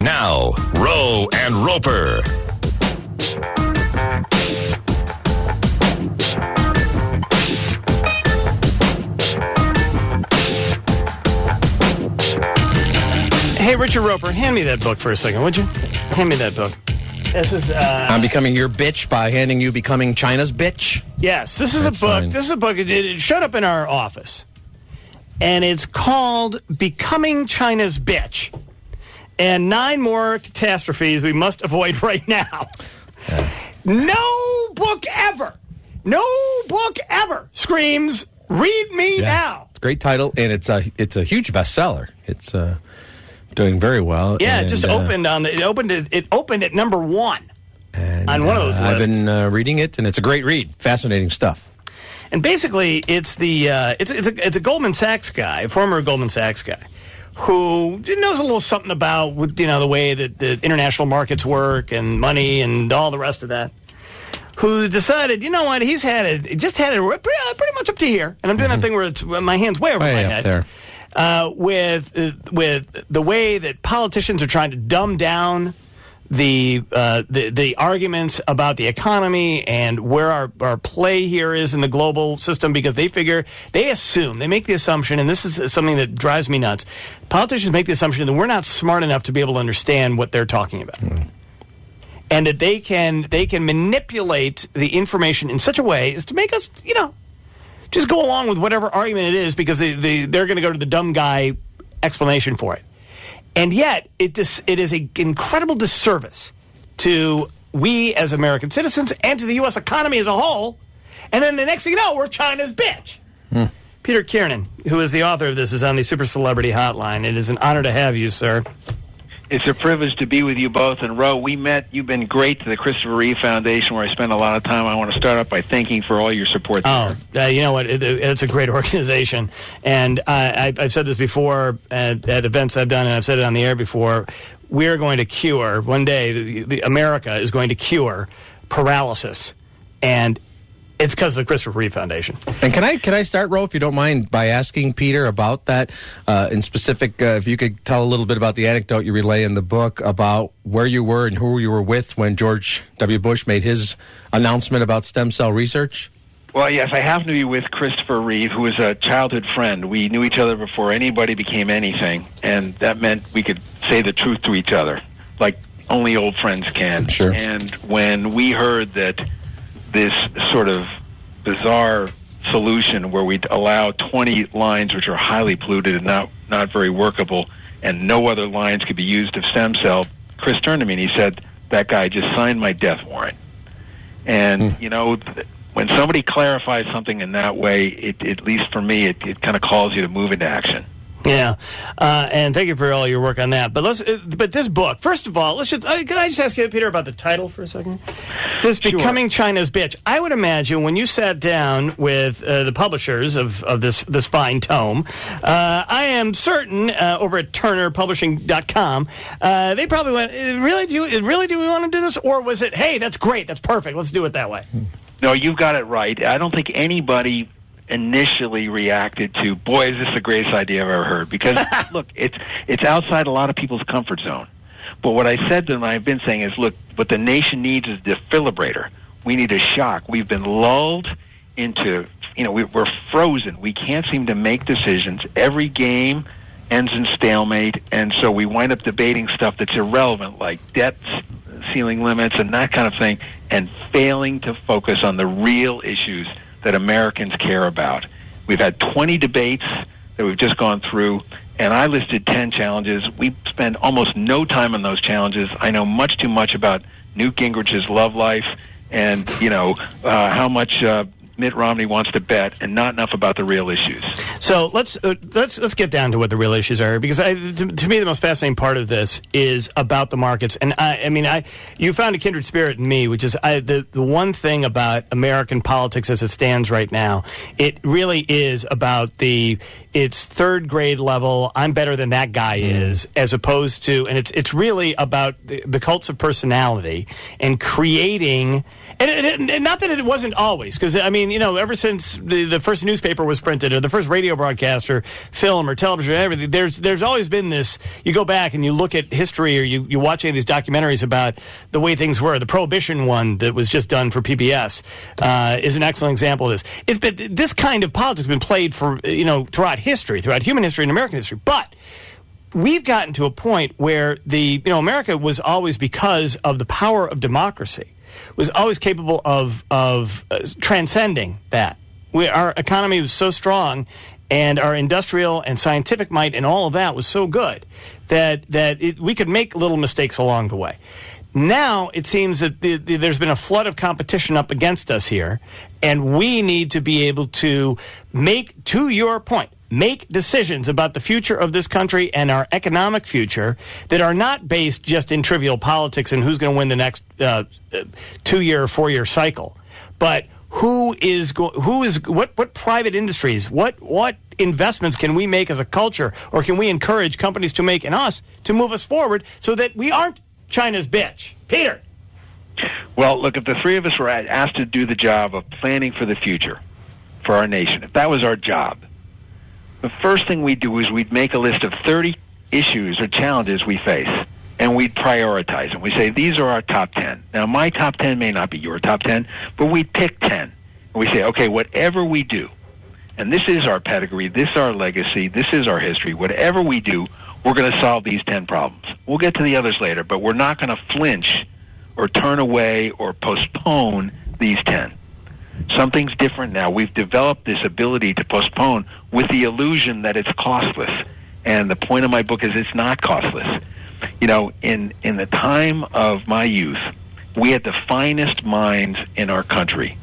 Now, Roe and Roper. Hey, Richard Roper, hand me that book for a second, would you? Hand me that book. This is. I'm Becoming Your Bitch by handing you Becoming China's Bitch. Yes, this is a book. Fine. This is a book. It showed up in our office, and it's called "Becoming China's Bitch," and 9 more catastrophes we must avoid right now. Yeah. No book ever screams "Read me now." It's a great title, and it's a huge bestseller. It's doing very well. Yeah, and, it just opened on the. It opened at number 1 on one of those lists. I've been reading it, and it's a great read. Fascinating stuff. And basically, it's a Goldman Sachs guy, a former Goldman Sachs guy, who knows a little something about the way that the international markets work and money and all the rest of that. Who decided, you know what, he's had it pretty much up to here, and I'm doing that thing where my hand's way over my head. There. With the way that politicians are trying to dumb down the arguments about the economy and where our play here is in the global system, because they make the assumption, and this is something that drives me nuts. Politicians make the assumption that we're not smart enough to be able to understand what they're talking about. And that they can manipulate the information in such a way as to make us, just go along with whatever argument it is, because they're going to go to the dumb guy explanation for it. And yet, it is an incredible disservice to we as American citizens and to the U.S. economy as a whole. And then the next thing you know, we're China's bitch. Peter Kiernan, who is the author of this, is on the Super Celebrity Hotline. It is an honor to have you, sir. It's a privilege to be with you both. And, Roe, we met. You've been great to the Christopher Reeve Foundation, where I spend a lot of time. I want to start off by thanking for all your support there. You know what? It's a great organization. And I've said this before at events I've done, and I've said it on the air before. We're going to cure, one day, America is going to cure paralysis. And it's because of the Christopher Reeve Foundation. And can I start, Ro, if you don't mind, by asking Peter about that in specific, if you could tell a little bit about the anecdote you relay in the book about where you were and who you were with when George W. Bush made his announcement about stem cell research? Well, yes, I happen to be with Christopher Reeve, who is a childhood friend. We knew each other before anybody became anything, and that meant we could say the truth to each other, like only old friends can. Sure. And when we heard that this sort of bizarre solution where we'd allow 20 lines which are highly polluted and not very workable, and no other lines could be used of stem cell, Chris turned to me and he said, that guy just signed my death warrant. And, when somebody clarifies something in that way, it at least for me, it kind of calls you to move into action. Yeah, and thank you for all your work on that. But this book, first of all, can I just ask you, Peter, about the title for a second? This Sure. Becoming China's Bitch. I would imagine when you sat down with the publishers of this fine tome, I am certain over at TurnerPublishing.com, they probably went, really do we want to do this, or was it, hey, that's great, that's perfect, let's do it that way? No, you've got it right. I don't think anybody initially reacted to, boy, is this the greatest idea I've ever heard. Because, look, it's outside a lot of people's comfort zone. But what I said to them, I've been saying is, look, what the nation needs is a defibrillator. We need a shock. We've been lulled into, we're frozen. We can't seem to make decisions. Every game ends in stalemate, and so we wind up debating stuff that's irrelevant, like debt ceiling limits and that kind of thing, and failing to focus on the real issues that Americans care about. We've had 20 debates that we've just gone through, and I listed 10 challenges. We spend almost no time on those challenges. I know much too much about Newt Gingrich's love life and, how much Mitt Romney wants to bet, and not enough about the real issues. So let's get down to what the real issues are, because to me the most fascinating part of this is about the markets. And you found a kindred spirit in me, which is the one thing about American politics as it stands right now. It really is about it's third grade level. I'm better than that guy is, as opposed to, and it's really about the cults of personality and creating. And not that it wasn't always, because mean, ever since the first newspaper was printed or the first radio broadcast or film or television, everything, there's always been this. You go back and you look at history, or you watch any of these documentaries about the way things were. The Prohibition one that was just done for PBS is an excellent example of this. It's been, this kind of politics has been played for throughout history, throughout human history and American history, but we've gotten to a point where America was always, because of the power of democracy, was always capable of transcending that. Our economy was so strong, and our industrial and scientific might and all of that was so good that we could make little mistakes along the way. Now it seems that there's been a flood of competition up against us here, and we need to be able to make, to your point, make decisions about the future of this country and our economic future that are not based just in trivial politics and who's going to win the next 2-year or 4-year cycle, but what private industries, what investments can we make as a culture, or can we encourage companies to make in us to move us forward so that we aren't China's bitch. Peter. Well, look, if the three of us were asked to do the job of planning for the future for our nation, if that was our job, the first thing we'd do is we'd make a list of 30 issues or challenges we face, and we'd prioritize them. We say, these are our top 10. Now, my top 10 may not be your top 10, but we'd pick 10. And we say, okay, whatever we do, and this is our pedigree, this is our legacy, this is our history, whatever we do, we're going to solve these 10 problems. We'll get to the others later, but we're not going to flinch or turn away or postpone these 10. Something's different now. We've developed this ability to postpone with the illusion that it's costless. And the point of my book is it's not costless. In the time of my youth, we had the finest minds in our country.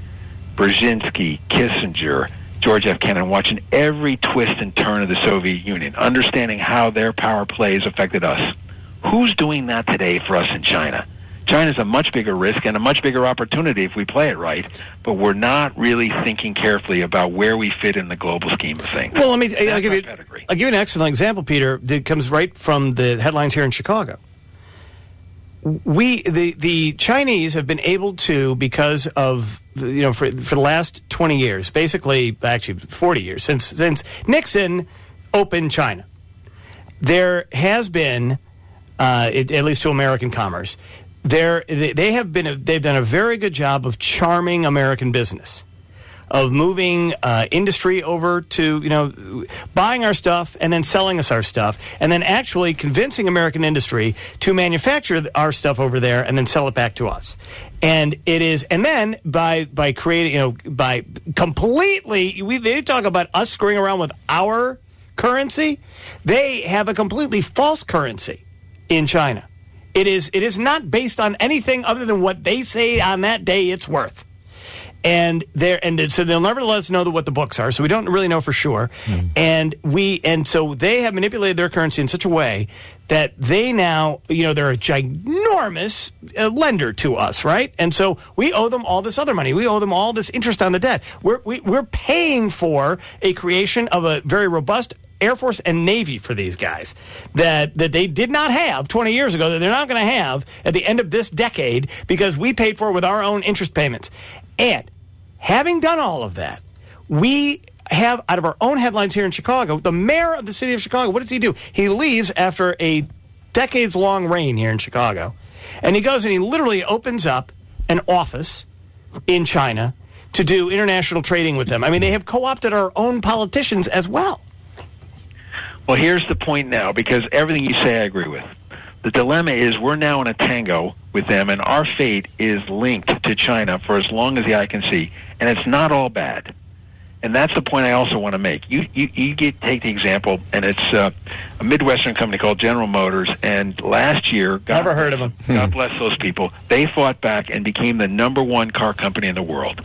Brzezinski, Kissinger, George F. Kennan, watching every twist and turn of the Soviet Union, understanding how their power plays affected us. Who's doing that today for us in China? China's a much bigger risk and a much bigger opportunity if we play it right, but we're not really thinking carefully about where we fit in the global scheme of things. Well, I'll give you an excellent example, Peter, that comes right from the headlines here in Chicago. The Chinese have been able to, because of for the last 20 years, basically actually 40 years since Nixon opened China, there has been at least to American commerce. They've done a very good job of charming American business, of moving industry over to buying our stuff and then selling us our stuff, and then actually convincing American industry to manufacture our stuff over there and then sell it back to us. And then by creating by completely they talk about us screwing around with our currency. They have a completely false currency in China. It is not based on anything other than what they say on that day it's worth. So they'll never let us know what the books are, so we don't really know for sure. And so they have manipulated their currency in such a way that they now, they're a ginormous lender to us, right? And so we owe them all this other money. We owe them all this interest on the debt. We're paying for a creation of a very robust Air Force and Navy for these guys that they did not have 20 years ago, that they're not going to have at the end of this decade because we paid for it with our own interest payments. And having done all of that, we have, out of our own headlines here in Chicago, the mayor of the city of Chicago, what does he do? He leaves after a decades-long reign here in Chicago, and he goes and he literally opens up an office in China to do international trading with them. I mean, they have co-opted our own politicians as well. Well, here's the point now, because everything you say I agree with. The dilemma is we're now in a tango with them, and our fate is linked to China for as long as the eye can see, and it's not all bad. And that's the point I also want to make. You take the example, and it's a Midwestern company called General Motors, and last year, never heard of them. God bless those people, they fought back and became the #1 car company in the world.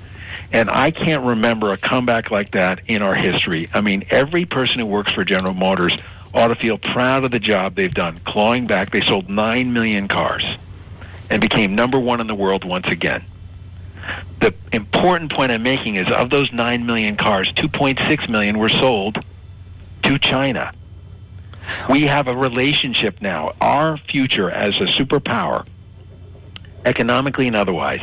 And I can't remember a comeback like that in our history. I mean, every person who works for General Motors ought to feel proud of the job they've done. Clawing back, they sold 9 million cars and became #1 in the world once again. The important point I'm making is of those 9 million cars, 2.6 million were sold to China. We have a relationship now. Our future as a superpower, economically and otherwise,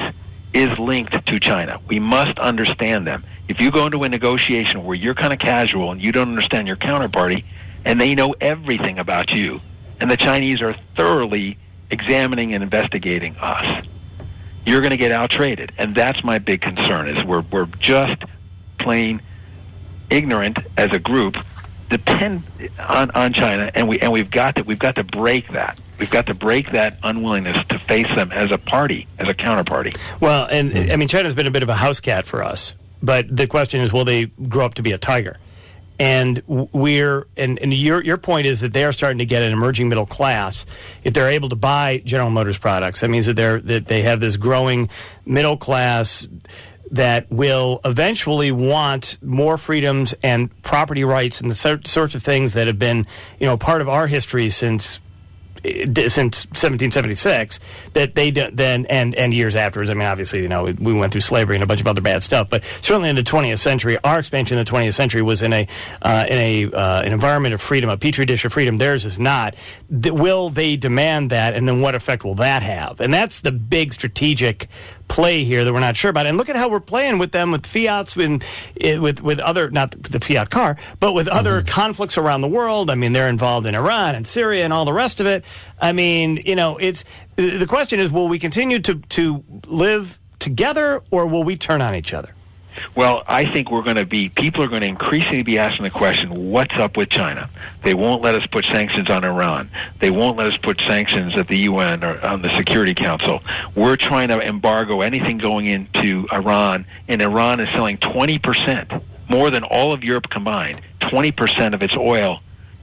is linked to China. We must understand them. If you go into a negotiation where you're kind of casual and you don't understand your counterparty, and they know everything about you, and the Chinese are thoroughly examining and investigating us, you're going to get out-traded. And that's my big concern, is we're just plain ignorant as a group, depend on China, and we've got to break that. We've got to break that unwillingness to face them as a party, as a counterparty. Well, and I mean, China's been a bit of a house cat for us, but the question is, will they grow up to be a tiger? And your point is that they are starting to get an emerging middle class. If they're able to buy General Motors products, that means that they have this growing middle class that will eventually want more freedoms and property rights and the sorts of things that have been, part of our history since 1776, that they then and years afterwards. I mean, obviously, we went through slavery and a bunch of other bad stuff, but certainly in the 20th century, our expansion in the 20th century was in an environment of freedom, a petri dish of freedom. Theirs is not. Will they demand that, and then what effect will that have? And that's the big strategic play here that we're not sure about. And look at how we're playing with them, with fiats, with other, not the Fiat car, but with other conflicts around the world. I mean, they're involved in Iran and Syria and all the rest of it. I mean, it's the question is, will we continue to live together, or will we turn on each other? Well, I think people are going to increasingly be asking the question, what's up with China? They won't let us put sanctions on Iran. They won't let us put sanctions at the UN or on the Security Council. We're trying to embargo anything going into Iran, and Iran is selling 20%, more than all of Europe combined, 20% of its oil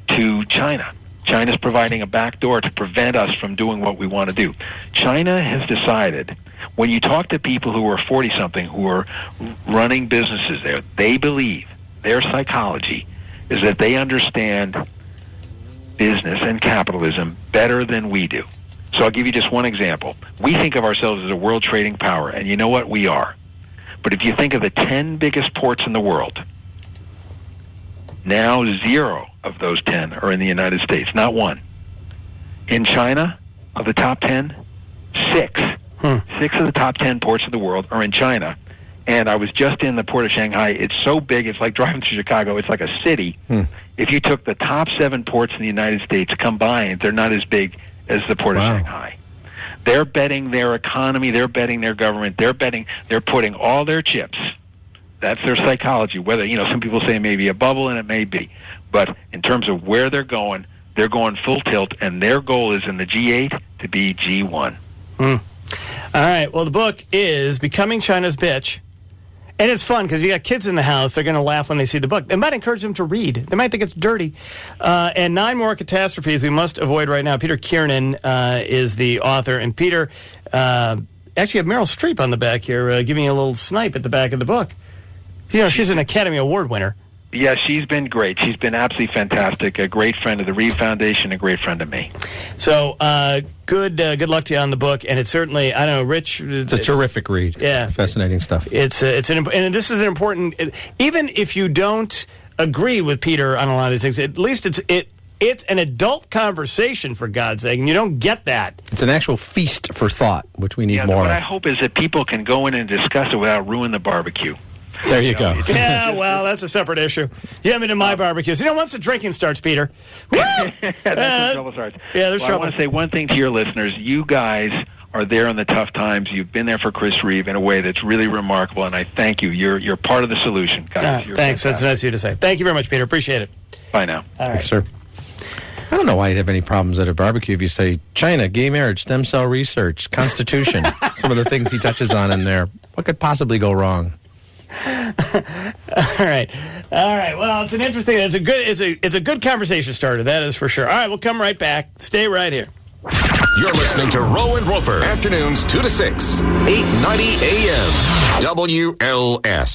to China. China's providing a backdoor to prevent us from doing what we want to do. China has decided, when you talk to people who are 40-something, who are running businesses there, they believe, their psychology is that they understand business and capitalism better than we do. So I'll give you just one example. We think of ourselves as a world trading power, and you know what? We are. But if you think of the 10 biggest ports in the world, now 0 of those 10 are in the United States, not one. In China, of the top 10, 6. 6 of the top 10 ports of the world are in China. And I was just in the port of Shanghai. It's so big, it's like driving to Chicago. It's like a city. If you took the top 7 ports in the United States combined, they're not as big as the port of Shanghai. They're betting their economy. They're betting their government. They're putting all their chips. That's their psychology. Whether, some people say maybe a bubble, and it may be. But in terms of where they're going full tilt, and their goal is in the G8 to be G1. All right. Well, the book is Becoming China's Bitch. And it's fun because you got kids in the house. They're going to laugh when they see the book. It might encourage them to read. They might think it's dirty. And 9 more catastrophes we must avoid right now. Peter Kiernan is the author. And Peter, actually have Meryl Streep on the back here, giving you a little snipe at the back of the book. She's an Academy Award winner. Yeah, she's been great. She's been absolutely fantastic. A great friend of the Reed Foundation, a great friend of me. So, good luck to you on the book. And it's certainly, I don't know, Rich. It's a terrific read. Yeah, fascinating stuff. And this is an important. Even if you don't agree with Peter on a lot of these things, at least it's an adult conversation, for God's sake, and you don't get that. It's an actual feast for thought, which we need more of. What I hope is that people can go in and discuss it without ruining the barbecue. There you go. Yeah, well, that's a separate issue. You haven't been to my barbecues. Once the drinking starts, Peter. That's when trouble starts. Yeah, there's trouble. I want to say one thing to your listeners. You guys are there in the tough times. You've been there for Chris Reeve in a way that's really remarkable, and I thank you. You're part of the solution, guys. Thanks. Fantastic. That's nice of you to say. Thank you very much, Peter. Appreciate it. Bye now. All right. Thanks, sir. I don't know why you'd have any problems at a barbecue if you say China, gay marriage, stem cell research, Constitution, some of the things he touches on in there. What could possibly go wrong? All right. Well, it's a good conversation starter. That is for sure. All right, we'll come right back. Stay right here. You're listening to Roe and Roper, afternoons 2 to 6, 890 AM, WLS.